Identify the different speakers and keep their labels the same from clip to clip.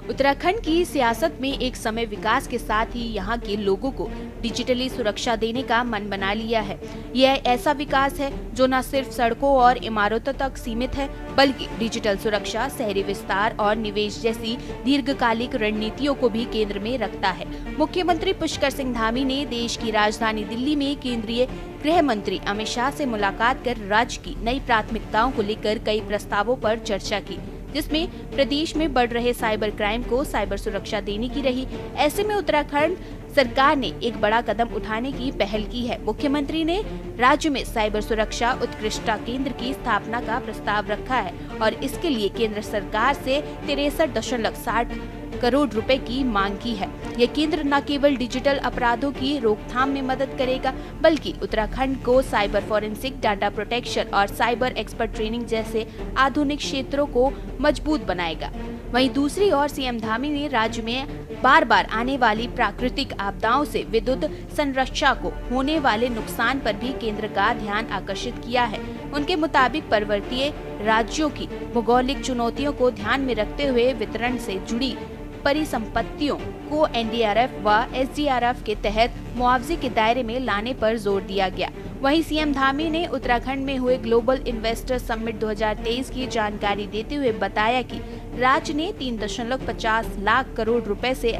Speaker 1: उत्तराखंड की सियासत में एक समय विकास के साथ ही यहाँ के लोगों को डिजिटली सुरक्षा देने का मन बना लिया है। यह ऐसा विकास है जो न सिर्फ सड़कों और इमारतों तक सीमित है, बल्कि डिजिटल सुरक्षा, शहरी विस्तार और निवेश जैसी दीर्घकालिक रणनीतियों को भी केंद्र में रखता है। मुख्यमंत्री पुष्कर सिंह धामी ने देश की राजधानी दिल्ली में केंद्रीय गृह मंत्री अमित शाह से मुलाकात कर राज्य की नई प्राथमिकताओं को लेकर कई प्रस्तावों पर चर्चा की, जिसमें प्रदेश में बढ़ रहे साइबर क्राइम को साइबर सुरक्षा देने की रही। ऐसे में उत्तराखंड सरकार ने एक बड़ा कदम उठाने की पहल की है। मुख्यमंत्री ने राज्य में साइबर सुरक्षा उत्कृष्टता केंद्र की स्थापना का प्रस्ताव रखा है और इसके लिए केंद्र सरकार से 63.60 करोड़ रुपए की मांग की है। यह केंद्र न केवल डिजिटल अपराधों की रोकथाम में मदद करेगा, बल्कि उत्तराखंड को साइबर फॉरेंसिक, डाटा प्रोटेक्शन और साइबर एक्सपर्ट ट्रेनिंग जैसे आधुनिक क्षेत्रों को मजबूत बनाएगा। वहीं दूसरी ओर सीएम धामी ने राज्य में बार बार आने वाली प्राकृतिक आपदाओं से विद्युत संरक्षा को होने वाले नुकसान पर भी केंद्र का ध्यान आकर्षित किया है। उनके मुताबिक पर्वतीय राज्यों की भौगोलिक चुनौतियों को ध्यान में रखते हुए वितरण से जुड़ी परिसंपत्तियों को एनडीआरएफ व एसडीआरएफ के तहत मुआवजे के दायरे में लाने पर जोर दिया गया। वहीं सीएम धामी ने उत्तराखंड में हुए ग्लोबल इन्वेस्टर समिट 2023 की जानकारी देते हुए बताया कि राज्य ने 3.50 लाख करोड़ रुपए से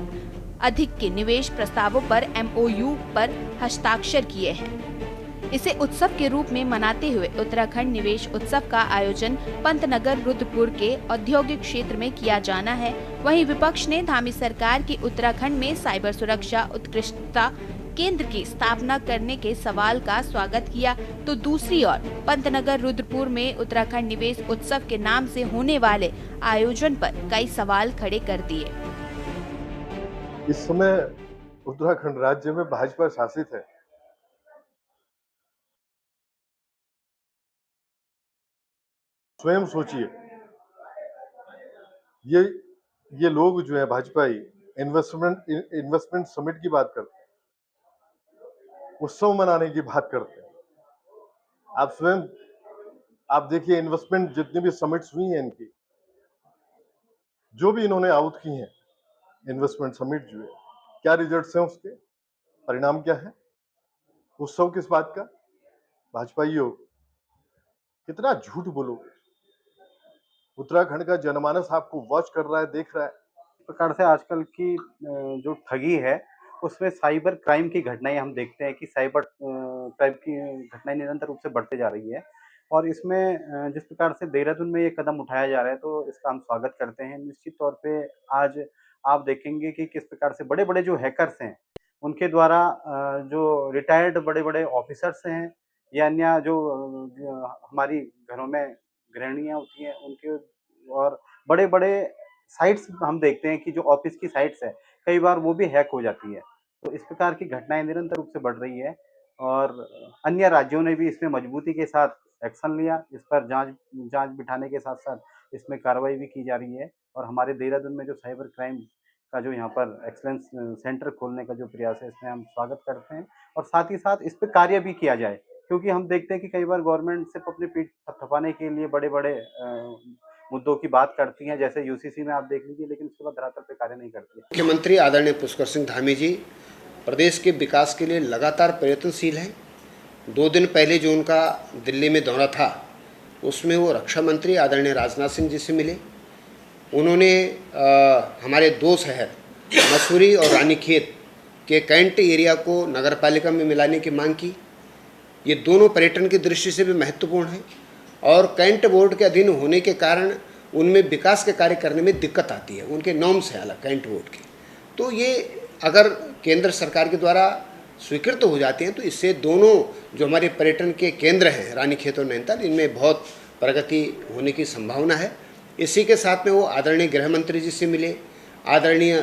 Speaker 1: अधिक के निवेश प्रस्तावों पर एमओयू पर हस्ताक्षर किए हैं। इसे उत्सव के रूप में मनाते हुए उत्तराखंड निवेश उत्सव का आयोजन पंतनगर रुद्रपुर के औद्योगिक क्षेत्र में किया जाना है। वहीं विपक्ष ने धामी सरकार की उत्तराखंड में साइबर सुरक्षा उत्कृष्टता केंद्र की स्थापना करने के सवाल का स्वागत किया, तो दूसरी ओर पंतनगर रुद्रपुर में उत्तराखंड निवेश उत्सव के नाम से होने वाले आयोजन पर कई सवाल खड़े कर दिए।
Speaker 2: इस समय उत्तराखंड राज्य में भाजपा शासित है। स्वयं सोचिए, ये लोग जो है भाजपाई इन्वेस्टमेंट समिट की बात करते हैं, उत्सव मनाने की बात करते हैं। आप स्वयं आप देखिए, इन्वेस्टमेंट जितनी भी समिट्स हुई हैं इनकी, जो भी इन्होंने आउट की हैं, इन्वेस्टमेंट समिट जो है, क्या रिजल्ट्स हैं उसके, परिणाम क्या है, उत्सव किस बात का? भाजपाइयों, कितना झूठ बोलोगे? उत्तराखंड का जनमानस आपको वॉच कर रहा है, देख रहा है।
Speaker 3: इस प्रकार से आजकल की जो ठगी है उसमें साइबर क्राइम की घटनाएं हम देखते हैं कि साइबर क्राइम की घटनाएं निरंतर रूप से बढ़ते जा रही है और इसमें जिस प्रकार से देहरादून में ये कदम उठाया जा रहा है तो इसका हम स्वागत करते हैं। निश्चित तौर पे आज आप देखेंगे कि किस प्रकार से बड़े-बड़े जो हैकर्स हैं उनके द्वारा जो रिटायर्ड बड़े-बड़े ऑफिसर्स हैं या अन्य जो हमारी घरों में गृहिणियाँ होती हैं उनके और बड़े-बड़े साइट्स हम देखते हैं कि जो ऑफिस की साइट्स है कई बार वो भी हैक हो जाती है। तो इस प्रकार की घटनाएं निरंतर रूप से बढ़ रही है और अन्य राज्यों ने भी इसमें मजबूती के साथ एक्शन लिया। इस पर जांच बिठाने के साथ-साथ इसमें कार्रवाई भी की जा रही है और हमारे देहरादून में जो साइबर क्राइम का जो यहाँ पर एक्सीलेंस सेंटर खोलने का जो प्रयास है इसमें हम स्वागत करते हैं और साथ ही साथ इस पे कार्य भी किया जाए क्योंकि हम देखते हैं कि कई बार गवर्नमेंट सिर्फ अपनी पीठ थपथपाने के लिए बड़े-बड़े मुद्दों की बात करती हैं, जैसे यूसीसी में आप देख लीजिए, लेकिन उसके बाद धरातल पे कार्य नहीं करती है।
Speaker 4: मुख्यमंत्री आदरणीय पुष्कर सिंह धामी जी प्रदेश के विकास के लिए लगातार प्रयत्नशील हैं। 2 दिन पहले जो उनका दिल्ली में दौरा था उसमें वो रक्षा मंत्री आदरणीय राजनाथ सिंह जी से मिले। उन्होंने हमारे 2 शहर मसूरी और रानीखेत के कैंट एरिया को नगर पालिका में मिलाने की मांग की। ये दोनों पर्यटन की दृष्टि से भी महत्वपूर्ण है और कैंट बोर्ड के अधीन होने के कारण उनमें विकास के कार्य करने में दिक्कत आती है, उनके नॉर्म्स हैं अलग कैंट बोर्ड के। तो ये अगर केंद्र सरकार के द्वारा स्वीकृत हो जाते हैं तो इससे दोनों जो हमारे पर्यटन के केंद्र हैं रानीखेत और नैनीताल, इनमें बहुत प्रगति होने की संभावना है। इसी के साथ में वो आदरणीय गृह मंत्री जी से मिले, आदरणीय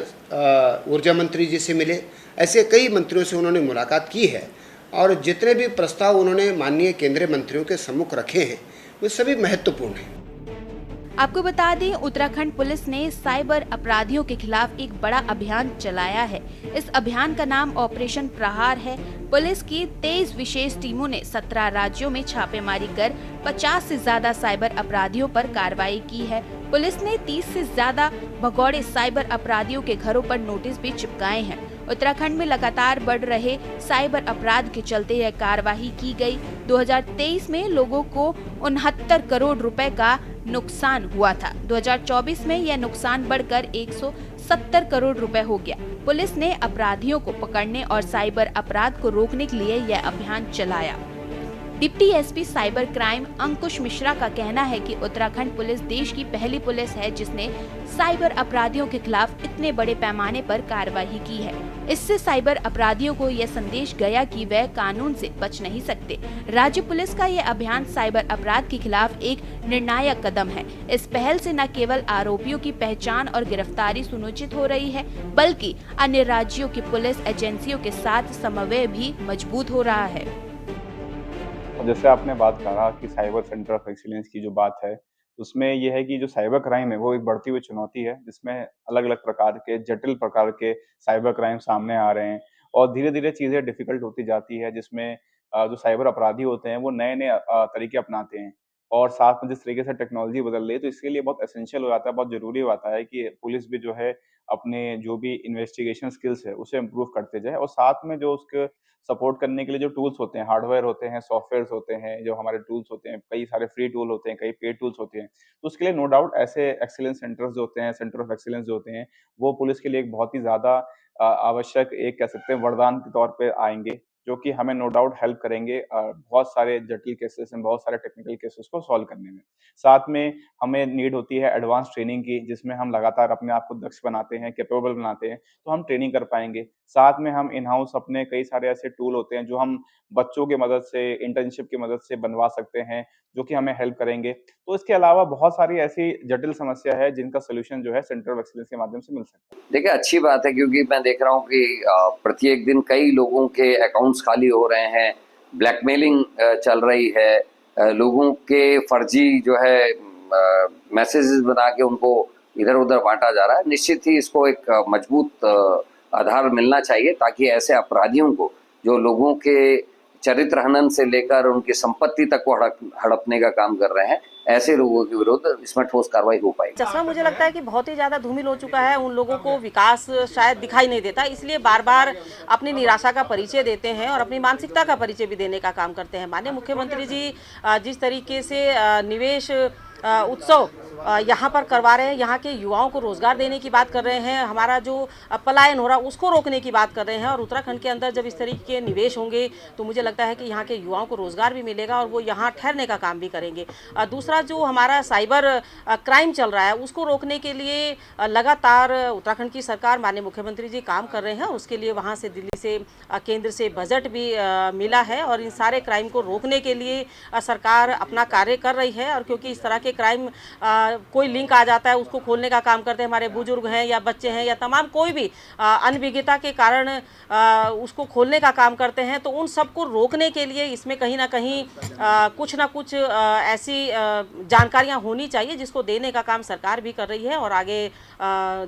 Speaker 4: ऊर्जा मंत्री जी से मिले, ऐसे कई मंत्रियों से उन्होंने मुलाकात की है और जितने भी प्रस्ताव उन्होंने माननीय केंद्रीय मंत्रियों के सम्मुख रखे हैं वे सभी महत्वपूर्ण हैं।
Speaker 1: आपको बता दें, उत्तराखंड पुलिस ने साइबर अपराधियों के खिलाफ एक बड़ा अभियान चलाया है। इस अभियान का नाम ऑपरेशन प्रहार है। पुलिस की 23 विशेष टीमों ने 17 राज्यों में छापेमारी कर 50 से ज्यादा साइबर अपराधियों पर कार्रवाई की है। पुलिस ने 30 से ज्यादा भगौड़े साइबर अपराधियों के घरों पर नोटिस भी चिपकाए हैं। उत्तराखंड में लगातार बढ़ रहे साइबर अपराध के चलते यह कार्रवाई की गई। 2023 में लोगों को 69 करोड़ रुपए का नुकसान हुआ था। 2024 में यह नुकसान बढ़कर 170 करोड़ रुपए हो गया। पुलिस ने अपराधियों को पकड़ने और साइबर अपराध को रोकने के लिए यह अभियान चलाया। डिप्टी एसपी साइबर क्राइम अंकुश मिश्रा का कहना है कि उत्तराखंड पुलिस देश की पहली पुलिस है जिसने साइबर अपराधियों के खिलाफ इतने बड़े पैमाने पर कार्रवाई की है। इससे साइबर अपराधियों को यह संदेश गया कि वह कानून से बच नहीं सकते। राज्य पुलिस का यह अभियान साइबर अपराध के खिलाफ एक निर्णायक कदम है। इस पहल से न केवल आरोपियों की पहचान और गिरफ्तारी सुनिश्चित हो रही है, बल्कि अन्य राज्यों की पुलिस एजेंसियों के साथ समन्वय भी मजबूत हो रहा है।
Speaker 5: और जैसे आपने बात करा कि साइबर सेंटर ऑफ एक्सीलेंस की जो बात है, उसमें ये है कि जो साइबर क्राइम है वो एक बढ़ती हुई चुनौती है, जिसमें अलग-अलग प्रकार के जटिल प्रकार के साइबर क्राइम सामने आ रहे हैं और धीरे-धीरे चीज़ें डिफ़िकल्ट होती जाती है, जिसमें जो साइबर अपराधी होते हैं वो नए-नए तरीके अपनाते हैं और साथ में जिस तरीके से टेक्नोलॉजी बदल रही है, तो इसके लिए बहुत एसेंशियल हो जाता है, बहुत ज़रूरी हो जाता है कि पुलिस भी जो है अपने जो भी इन्वेस्टिगेशन स्किल्स है, उसे इम्प्रूव करते जाए और साथ में जो उसके सपोर्ट करने के लिए जो टूल्स होते हैं, हार्डवेयर होते हैं, सॉफ्टवेयर्स होते हैं, जो हमारे टूल्स होते हैं, कई सारे फ्री टूल होते हैं, कई पेड टूल्स होते हैं। तो उसके लिए नो डाउट ऐसे एक्सीलेंस सेंटर्स जो होते हैं, सेंटर ऑफ एक्सीलेंस जो होते हैं, वो पुलिस के लिए एक बहुत ही ज़्यादा आवश्यक एक कह सकते हैं वरदान के तौर पे आएँगे, जो कि हमें नो डाउट हेल्प करेंगे बहुत सारे जटिल केसेस में, बहुत सारे टेक्निकल केसेस को सॉल्व करने में। साथ में हमें नीड होती है एडवांस ट्रेनिंग की, जिसमें हम लगातार अपने आप को दक्ष बनाते हैं, कैपेबल बनाते हैं, तो हम ट्रेनिंग कर पाएँगे। साथ में हम इन हाउस अपने कई सारे ऐसे टूल होते हैं जो हम बच्चों की मदद से, इंटर्नशिप की मदद से बनवा सकते हैं, जो कि हमें हेल्प करेंगे। तो इसके अलावा बहुत सारी ऐसी जटिल समस्या है जिनका सॉल्यूशन जो है सेंटर ऑफ एक्सीलेंस के माध्यम से मिल सकता है।
Speaker 6: देखिए अच्छी बात है क्योंकि मैं देख रहा हूँ कि प्रत्येक दिन कई लोगों के अकाउंट्स खाली हो रहे हैं, ब्लैकमेलिंग चल रही है, लोगों के फर्जी जो है मैसेजेस बना के उनको इधर-उधर बांटा जा रहा है। निश्चित ही इसको एक मजबूत आधार मिलना चाहिए ताकि ऐसे अपराधियों को जो लोगों के चरित्र हनन से लेकर उनकी संपत्ति तक को हड़पने का काम कर रहे हैं, ऐसे लोगों के विरुद्ध इसमें ठोस कार्रवाई हो पाएगी।
Speaker 7: चश्मा मुझे लगता है कि बहुत ही ज़्यादा धूमिल हो चुका है, उन लोगों को विकास शायद दिखाई नहीं देता, इसलिए बार बार अपनी निराशा का परिचय देते हैं और अपनी मानसिकता का परिचय भी देने का काम करते हैं। माननीय मुख्यमंत्री जी जिस तरीके से निवेश उत्सव यहाँ पर करवा रहे हैं, यहाँ के युवाओं को रोजगार देने की बात कर रहे हैं, हमारा जो पलायन हो रहा है उसको रोकने की बात कर रहे हैं और उत्तराखंड के अंदर जब इस तरीके के निवेश होंगे तो मुझे लगता है कि यहाँ के युवाओं को रोजगार भी मिलेगा और वो यहाँ ठहरने का काम भी करेंगे। दूसरा जो हमारा साइबर क्राइम चल रहा है उसको रोकने के लिए लगातार उत्तराखंड की सरकार माननीय मुख्यमंत्री जी काम कर रहे हैं और उसके लिए वहाँ से दिल्ली से केंद्र से बजट भी मिला है और इन सारे क्राइम को रोकने के लिए सरकार अपना कार्य कर रही है। और क्योंकि इस तरह के क्राइम कोई लिंक आ जाता है उसको खोलने का काम करते हैं हमारे बुजुर्ग हैं या बच्चे हैं या तमाम कोई भी अनभिज्ञता के कारण उसको खोलने का काम करते हैं, तो उन सबको रोकने के लिए इसमें कहीं ना कहीं कुछ ना कुछ ऐसी जानकारियां होनी चाहिए जिसको देने का काम सरकार भी कर रही है और आगे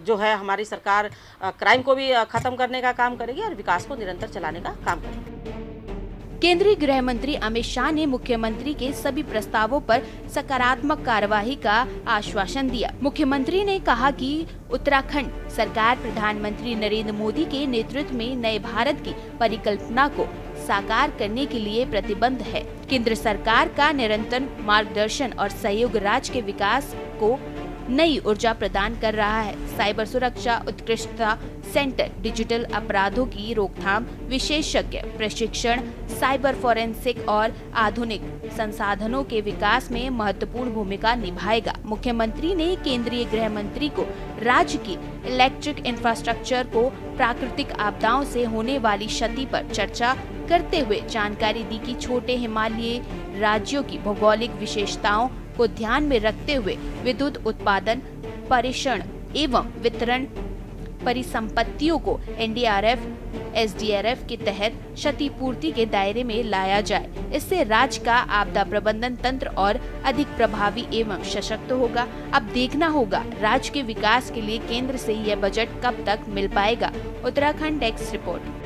Speaker 7: जो है हमारी सरकार क्राइम को भी खत्म करने का काम करेगी और विकास को निरंतर चलाने का काम करेगी।
Speaker 1: केंद्रीय गृह मंत्री अमित शाह ने मुख्यमंत्री के सभी प्रस्तावों पर सकारात्मक कार्यवाही का आश्वासन दिया। मुख्यमंत्री ने कहा कि उत्तराखंड सरकार प्रधानमंत्री नरेंद्र मोदी के नेतृत्व में नए भारत की परिकल्पना को साकार करने के लिए प्रतिबद्ध है। केंद्र सरकार का निरंतर मार्गदर्शन और सहयोग राज्य के विकास को नई ऊर्जा प्रदान कर रहा है। साइबर सुरक्षा उत्कृष्टता सेंटर डिजिटल अपराधों की रोकथाम, विशेषज्ञ प्रशिक्षण, साइबर फोरेंसिक और आधुनिक संसाधनों के विकास में महत्वपूर्ण भूमिका निभाएगा। मुख्यमंत्री ने केंद्रीय गृह मंत्री को राज्य की इलेक्ट्रिक इंफ्रास्ट्रक्चर को प्राकृतिक आपदाओं से होने वाली क्षति पर चर्चा करते हुए जानकारी दी कि छोटे हिमालयी राज्यों की भौगोलिक विशेषताओं को ध्यान में रखते हुए विद्युत उत्पादन, परिक्षण एवं वितरण परिसंपत्तियों को एनडीआरएफ, एसडीआरएफ के तहत क्षतिपूर्ति के दायरे में लाया जाए। इससे राज्य का आपदा प्रबंधन तंत्र और अधिक प्रभावी एवं सशक्त होगा। अब देखना होगा राज्य के विकास के लिए केंद्र से यह बजट कब तक मिल पाएगा। Uttarakhand desk report.